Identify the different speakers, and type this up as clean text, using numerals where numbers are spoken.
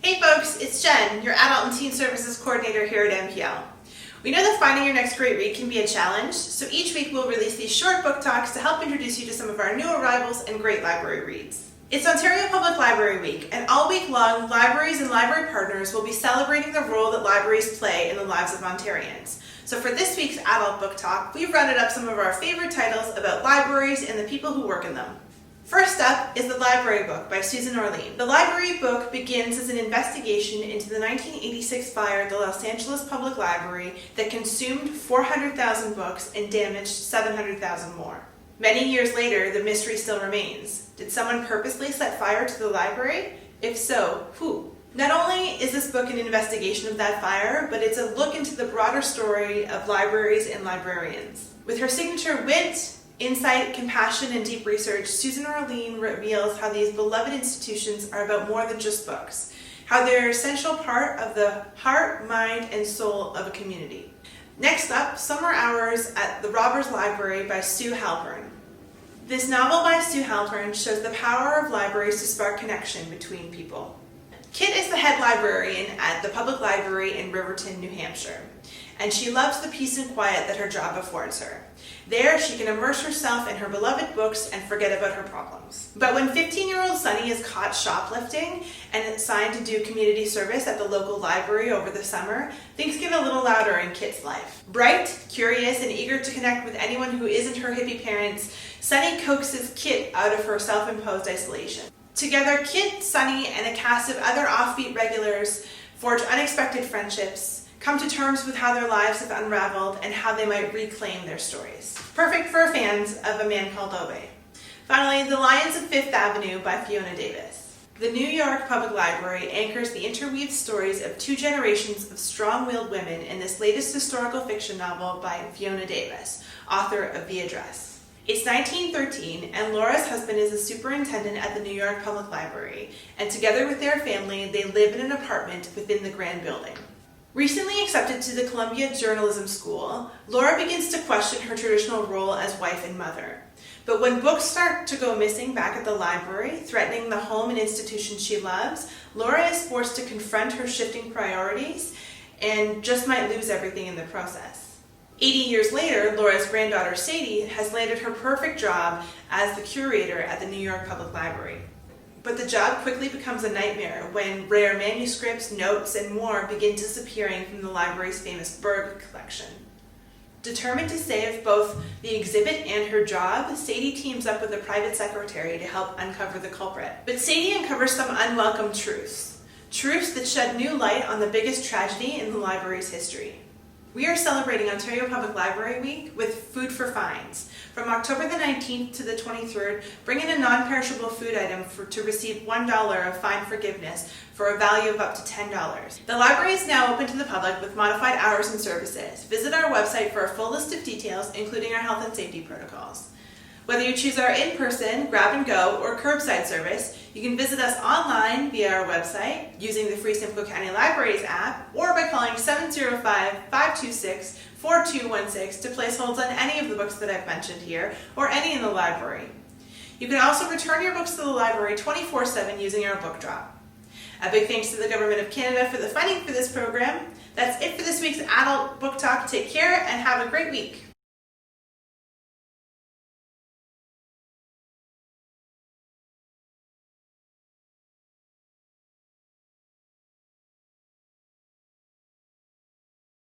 Speaker 1: Hey folks, it's Jen, your Adult and Teen Services Coordinator here at MPL. We know that finding your next great read can be a challenge, so each week we'll release these short book talks to help introduce you to some of our new arrivals and great library reads. It's Ontario Public Library Week, and all week long, libraries and library partners will be celebrating the role that libraries play in the lives of Ontarians. So for this week's Adult Book Talk, we've rounded up some of our favorite titles about libraries and the people who work in them. First up is The Library Book by Susan Orlean. The Library Book begins as an investigation into the 1986 fire at the Los Angeles Public Library that consumed 400,000 books and damaged 700,000 more. Many years later, the mystery still remains. Did someone purposely set fire to the library? If so, who? Not only is this book an investigation of that fire, but it's a look into the broader story of libraries and librarians. With her signature wit, insight, compassion, and deep research, Susan Orlean reveals how these beloved institutions are about more than just books, how they're an essential part of the heart, mind, and soul of a community. Next up, Summer Hours at the Robbers Library by Sue Halpern. This novel by Sue Halpern shows the power of libraries to spark connection between people. Kit is the head librarian at the public library in Riverton, New Hampshire, and she loves the peace and quiet that her job affords her. There, she can immerse herself in her beloved books and forget about her problems. But when 15-year-old Sunny is caught shoplifting and assigned to do community service at the local library over the summer, things get a little louder in Kit's life. Bright, curious, and eager to connect with anyone who isn't her hippie parents, Sunny coaxes Kit out of her self-imposed isolation. Together, Kit, Sunny, and a cast of other offbeat regulars forge unexpected friendships, come to terms with how their lives have unraveled and how they might reclaim their stories. Perfect for fans of A Man Called Ove. Finally, The Lions of Fifth Avenue by Fiona Davis. The New York Public Library anchors the interweaved stories of two generations of strong-willed women in this latest historical fiction novel by Fiona Davis, author of The Address. It's 1913, and Laura's husband is a superintendent at the New York Public Library, and together with their family, they live in an apartment within the grand building. Recently accepted to the Columbia Journalism School, Laura begins to question her traditional role as wife and mother. But when books start to go missing back at the library, threatening the home and institution she loves, Laura is forced to confront her shifting priorities and just might lose everything in the process. 80 years later, Laura's granddaughter Sadie has landed her perfect job as the curator at the New York Public Library. But the job quickly becomes a nightmare when rare manuscripts, notes, and more begin disappearing from the library's famous Berg collection. Determined to save both the exhibit and her job, Sadie teams up with a private secretary to help uncover the culprit. But Sadie uncovers some unwelcome truths that shed new light on the biggest tragedy in the library's history. We are celebrating Ontario Public Library Week with Food for Fines. From October the 19th to the 23rd, bring in a non-perishable food item to receive $1 of fine forgiveness for a value of up to $10. The library is now open to the public with modified hours and services. Visit our website for a full list of details, including our health and safety protocols. Whether you choose our in-person, grab-and-go, or curbside service, you can visit us online via our website, using the free Simcoe County Libraries app, or by calling 705-526-4216 to place holds on any of the books that I've mentioned here, or any in the library. You can also return your books to the library 24/7 using our book drop. A big thanks to the Government of Canada for the funding for this program. That's it for this week's Adult Book Talk. Take care and have a great week.